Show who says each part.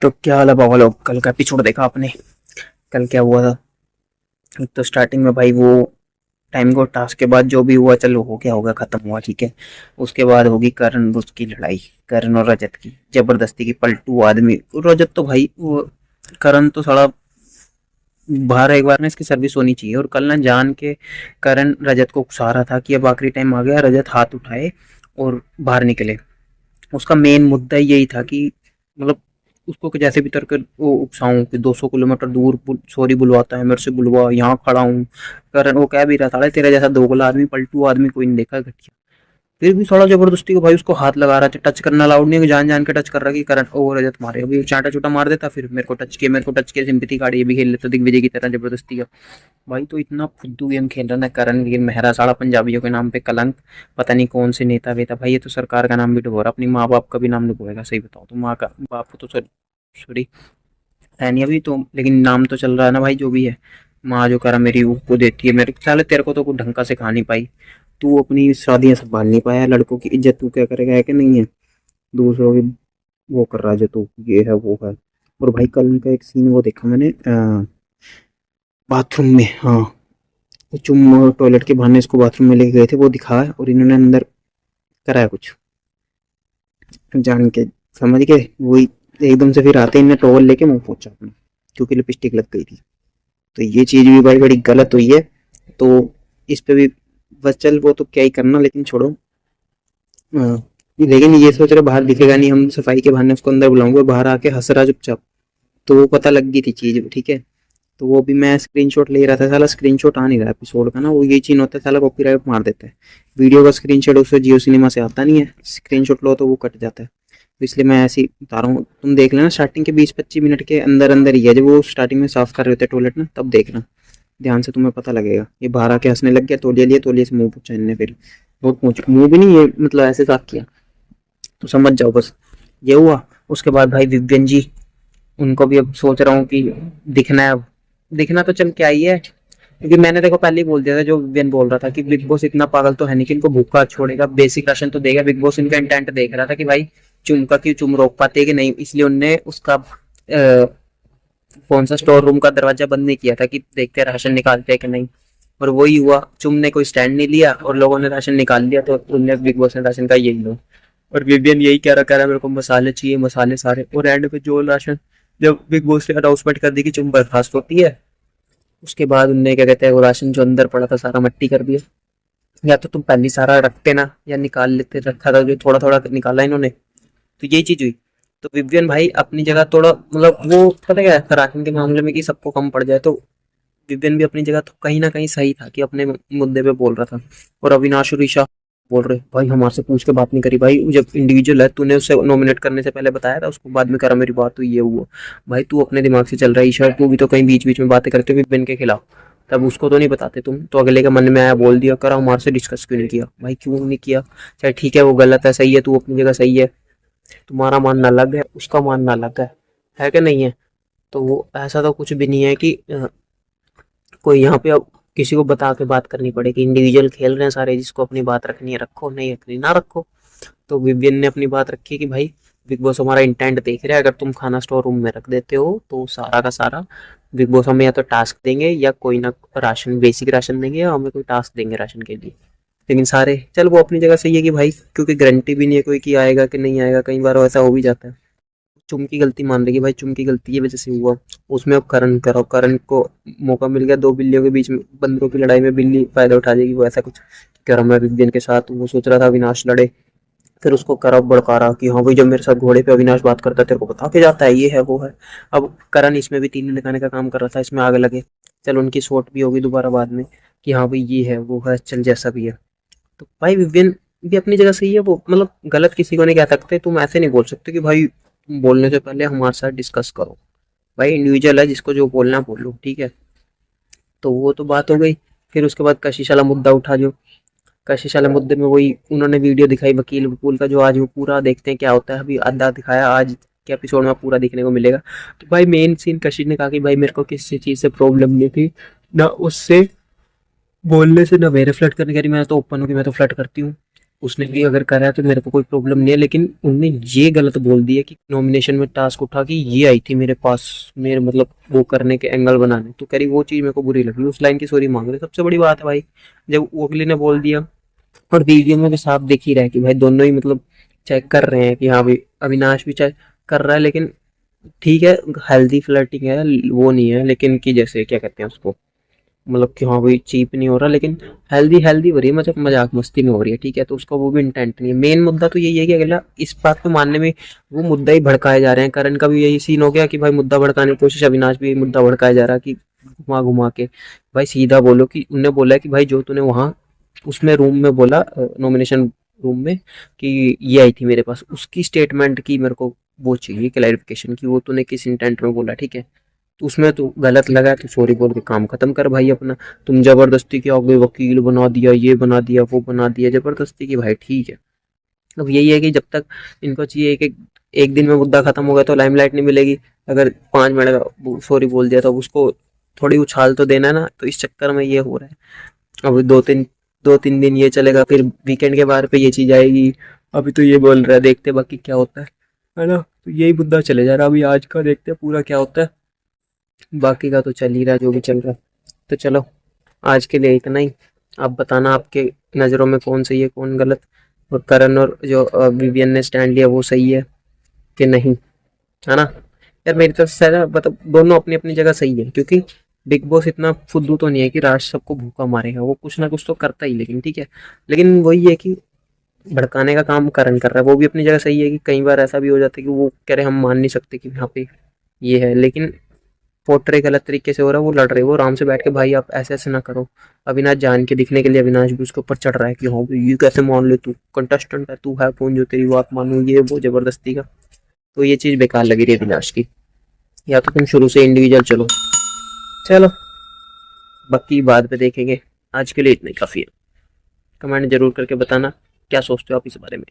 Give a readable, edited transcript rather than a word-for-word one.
Speaker 1: तो क्या हाल है बाबा लोग। कल का एपिसोड देखा आपने? कल क्या हुआ था? एक तो स्टार्टिंग में भाई वो टाइम को टास्क के बाद जो भी हुआ चलो हो गया होगा, खत्म हुआ, ठीक है। उसके बाद होगी करण बुश की लड़ाई, करण और रजत की जबरदस्ती की। पलटू आदमी रजत तो भाई वो करण तो साला बाहर एक बार ना इसकी सर्विस होनी चाहिए। और कल ना जान के करण रजत को उकसा रहा था कि अब आखिरी टाइम आ गया, रजत हाथ उठाए और बाहर निकले। उसका मेन मुद्दा यही था कि मतलब उसको कि जैसे भी तरह वो उकसाऊं कि 200 किलोमीटर दूर सॉरी बुलवाता है, मेरे से बुलवा, यहाँ खड़ा हूँ। कारण वो कह भी रहा था तेरे जैसा दोगला आदमी, पलटू आदमी कोई नहीं देखा घटिया। फिर भी थोड़ा जबरदस्ती को भाई उसको हाथ लगा रहा था। टच करना अलाउड नहीं है, जान जान के टच कर रहा कि करंट ओ रजत मारे, अभी चांटा चूटा मार देता, फिर मेरे को टच किया सिंपैथी कार्ड ये भी खेल लेता दिग्विजय की तरह जबरदस्ती का। भाई तो इतना फुद्दू गेम खेल रहा ना करण वीर मेहरा, साला पंजाबियों के नाम पे कलंक। पता नहीं कौन से नेता वेता, भाई ये तो सरकार का नाम भी डुबो रहा, अपनी माँ बाप का भी नाम डुबोएगा। सही बताओ तो माँ का बाप तो सॉरी है नहीं अभी तो, लेकिन नाम तो चल रहा है ना भाई जो भी है। माँ जो करा मेरी को देती है मेरे साले, तेरे को तो कुछ ढंग का सिखा नहीं पाई। तू अपनी शादियां संभाल नहीं पाया, लड़कों की इज्जत तू क्या करेगा, है कि नहीं है। दूसरों की वो कर रहा है जो तू ये है वो है। और भाई कल का एक सीन वो देखा मैंने बाथरूम में, हाँ। वो चुम टॉयलेट के बहाने इसको बाथरूम में लेके गए थे, वो दिखाया और इन्होंने अंदर कराया कुछ जान के, समझ गए वही। एकदम से फिर आते इन्हें टॉवल लेके मुंह पोंछा अपना, क्योंकि लिपस्टिक लग गई थी। तो ये चीज भी भाई बड़ी गलत हुई है। तो इस पे भी बस चल वो तो क्या ही करना, लेकिन छोड़ो। लेकिन ये सोच रहे बाहर दिखेगा नहीं, हम सफाई के बहाने उसको अंदर बुलाऊंगे, बाहर आके हंस रहा चुपचाप। तो वो पता लग गई थी चीज, ठीक है। तो वो भी मैं स्क्रीनशॉट ले रहा था, साला स्क्रीनशॉट आ नहीं रहा एपिसोड का ना, वो ये चीज होता है साला कॉपीराइट मार देता है। वीडियो का स्क्रीनशॉट उससे जियो सिनेमा से आता नहीं है, स्क्रीनशॉट लो तो वो कट जाता है। तो इसलिए मैं ऐसे ही बता रहा हूँ, तुम देख लेना स्टार्टिंग के 20-25 मिनट के अंदर अंदर ही है, जब वो स्टार्टिंग में साफ कर रहे होते टॉयलेट ना, तब देखना ध्यान से, तुम्हें पता लगेगा। ये बाहर आके हंसने लग गया, तौलिया लिया, तौलिए से मुंह पूछा इनने, फिर बहुत पूछ मुंह भी नहीं, ये मतलब ऐसे साफ किया। तो समझ जाओ बस, ये हुआ। उसके बाद भाई विवियन जी, उनको भी अब सोच रहा हूँ कि दिखना है। अब दिखना तो चल क्या ही है, क्योंकि मैंने देखो पहले ही बोल दिया था, जो विवियन बोल रहा था कि बिग बॉस इतना पागल तो है नहीं कि इनको भूखा छोड़ेगा, बेसिक राशन तो देगा। बिग बॉस इनका इंटेंट देख रहा था कि भाई चुम का क्यों चुम रोक पाते कि नहीं, इसलिए उनने उसका कौन सा स्टोर रूम का दरवाजा बंद नहीं किया था कि देखते राशन निकालते हैं कि नहीं। और वही हुआ, चुम ने कोई स्टैंड नहीं लिया और लोगों ने राशन निकाल लिया, तो उनने बिग बॉस ने राशन का यही लो। और विवियन यही कह रहा मेरे को मसाले चाहिए, मसाले सारे। और एंड पे जो राशन जब बिग बॉस ने अनाउंसमेंट कर दी कि चुम बर्खास्त होती है, उसके बाद उनने क्या कहते हैं वो राशन जो अंदर पड़ा था सारा मट्टी कर दिया। या तो तुम पहले सारा रखते ना, या निकाल लेते, रखा था जो थोड़ा थोड़ा निकाला इन्होंने। तो यही चीज हुई। तो विवियन भाई अपनी जगह थोड़ा मतलब वो पता क्या है राशन के मामले में कि सबको कम पड़ जाए, तो विवियन भी अपनी जगह तो कहीं ना कहीं सही था कि अपने मुद्दे पे बोल रहा था। और अविनाश और ईशा बोल रहे भाई हमारे से पूछ के बात नहीं करी, भाई जब इंडिविजुअल है तूने उसे नॉमिनेट करने से पहले बताया था उसको, बाद में करा मेरी बात, तो ये हुआ। भाई तू अपने दिमाग से चल रहा है ईशा, तू भी तो कहीं बीच बीच में बातें करते हो विवियन के खिलाफ, तब उसको तो नहीं बताते तुम, तो अगले के मन में आया बोल दिया, करा हमारे से डिस्कस क्यों नहीं किया। भाई क्यों नहीं किया, चाहे ठीक है वो गलत है सही है, तू अपनी जगह सही है, तुम्हारा मानना अलग है उसका मानना अलग है कि नहीं है। तो वो ऐसा तो कुछ भी नहीं है कि कोई यहाँ पे अब किसी को बता के बात करनी पड़ेगी। इंडिविजुअल खेल रहे हैं सारे, जिसको अपनी बात रखनी है रखो, नहीं रखनी ना रखो। तो विवियन ने अपनी बात रखी कि भाई बिग बॉस हमारा इंटेंट देख रहे हैं, अगर तुम खाना स्टोर रूम में रख देते हो तो सारा का सारा बिग बॉस हमें या तो टास्क देंगे या कोई ना राशन, बेसिक राशन देंगे, या हमें कोई टास्क देंगे राशन के लिए। लेकिन सारे चल वो अपनी जगह सही है कि भाई क्योंकि गारंटी भी नहीं है कोई कि आएगा कि नहीं आएगा, कई बार ऐसा हो भी जाता है। चुम की गलती मान लेगी भाई, चुम की गलती की वजह से हुआ, उसमें अब करण करो, करण को मौका मिल गया, दो बिल्लियों के बीच में बंदरों की लड़ाई में बिल्ली फायदा उठा जाएगी, वो ऐसा कुछ कर रहा है विवियन के साथ। वो सोच रहा था अविनाश लड़े, फिर उसको करब भड़का रहा कि हाँ भाई जब मेरे साथ घोड़े पे अविनाश बात करता है तेरे को बता के जाता है, ये है वो है। अब करण इसमें भी तीन लगाने का काम कर रहा था, इसमें आग लगे। चल उनकी सोट भी होगी दोबारा बाद में कि हाँ भाई ये है वो है, चल जैसा भी है। तो भाई विवियन भी अपनी जगह सही है, वो मतलब गलत किसी को नहीं कह सकते, तुम ऐसे नहीं बोल सकते कि भाई बोलने से पहले हमारे साथ डिस्कस करो। भाई इंडिविजुअल है, जिसको जो बोलना बोलो, ठीक है। तो वो तो बात हो गई। फिर उसके बाद कशिश वाला मुद्दा उठा, जो कशिश वाले मुद्दे में वही उन्होंने वीडियो दिखाई वकील वकूल का, जो आज वो पूरा देखते हैं क्या होता है। अभी आधा दिखाया, आज के एपिसोड में पूरा देखने को मिलेगा। तो भाई मेन सीन कशिश ने कहा कि भाई मेरे को किसी चीज़ से प्रॉब्लम नहीं थी, ना उससे बोलने से ना मेरे फ्लर्ट करने की, मैं तो ओपन हूँ कि मैं तो फ्लर्ट करती हूँ। उसने भी अगर करा है तो मेरे को कोई प्रॉब्लम नहीं है, लेकिन उनने ये गलत बोल दिया कि नॉमिनेशन में टास्क उठा कि ये आई थी मेरे पास, मेरे मतलब वो करने के एंगल बनाने, तो कह रही वो चीज़ मेरे को बुरी लगी, उस लाइन की सॉरी मांग रहे। सबसे बड़ी बात है भाई, जब वो अगली ने बोल दिया, और वीडियो में भी साफ दिख ही रहा है कि भाई दोनों ही मतलब चेक कर रहे हैं कि हाँ भाई अविनाश भी चेक कर रहा है, लेकिन ठीक है हेल्दी फ्लर्टिंग है, वो नहीं है लेकिन कि जैसे क्या कहते हैं उसको, मतलब कि हाँ भाई चीप नहीं हो रहा, लेकिन हेल्दी हेल्दी हो रही है, मतलब मजाक मस्ती में हो रही है, ठीक है, तो उसका वो भी इंटेंट नहीं है। मेन मुद्दा तो यही है कि अगला इस बात को मानने में वो मुद्दा ही भड़काए जा रहे हैं। करण का भी यही सीन हो गया कि भाई मुद्दा भड़काने की कोशिश, अविनाश भी यही मुद्दा भड़काया जा रहा है कि घुमा घुमा के भाई सीधा बोलो कि उनने बोला है कि भाई जो तूने वहाँ उसमें रूम में बोला, नॉमिनेशन रूम में, कि ये आई थी मेरे पास, उसकी स्टेटमेंट की मेरे को वो चाहिए क्लैरिफिकेशन कि वो तूने किस इंटेंट में बोला, ठीक है। तो उसमें तो गलत लगा है तो सॉरी बोल के काम खत्म कर भाई अपना। तुम जबरदस्ती के आगे वकील बना दिया, ये बना दिया, वो बना दिया, जबरदस्ती की भाई, ठीक है। अब यही है कि जब तक इनको चाहिए कि एक दिन में मुद्दा खत्म हो गया तो लाइमलाइट नहीं मिलेगी, अगर 5 मिनट का सॉरी बोल दिया तो उसको थोड़ी उछाल तो देना है ना, तो इस चक्कर में ये हो रहा है। अब 2-3 दिन ये चलेगा, फिर वीकेंड के बार पे ये चीज आएगी। अभी तो ये बोल रहा है, देखते बाकी क्या होता है ना, तो यही मुद्दा चले जा रहा है। अभी आज का देखते हैं पूरा क्या होता है, बाकी का तो चल ही रहा है जो भी चल रहा है। तो चलो आज के लिए इतना ही। आप बताना आपके नज़रों में कौन सही है कौन गलत, और करण और जो विवियन ने स्टैंड लिया वो सही है कि नहीं, है ना। यार मेरी तरफ से ना मतलब दोनों अपनी अपनी जगह सही है, क्योंकि बिग बॉस इतना फुद्दू तो नहीं है कि राज सबको भूखा मारेगा, वो कुछ ना कुछ तो करता ही, लेकिन ठीक है। लेकिन वही है कि भड़काने का काम करण कर रहा है, वो भी अपनी जगह सही है कि कई बार ऐसा भी हो जाता है कि वो कह रहे हम मान नहीं सकते कि यहाँ पे ये है, लेकिन पोर्ट्रे गलत तरीके से हो रहा है, वो लड़ रहे हैं, वो आराम से बैठ के भाई आप ऐसे ऐसे ना करो। अविनाश जान के दिखने के लिए अविनाश भी उसके ऊपर चढ़ रहा है कि हाँ भाई ये कैसे मान ले, तू कंटेस्टेंट है, तू है कौन जो तेरी बात मानू, ये वो जबरदस्ती का। तो ये चीज़ बेकार लगी रही अविनाश की, या तो तुम शुरू से इंडिविजुअल चलो। चलो बाकी बाद में देखेंगे, आज के लिए इतना ही काफ़ी है। कमेंट जरूर करके बताना क्या सोचते हो आप इस बारे में।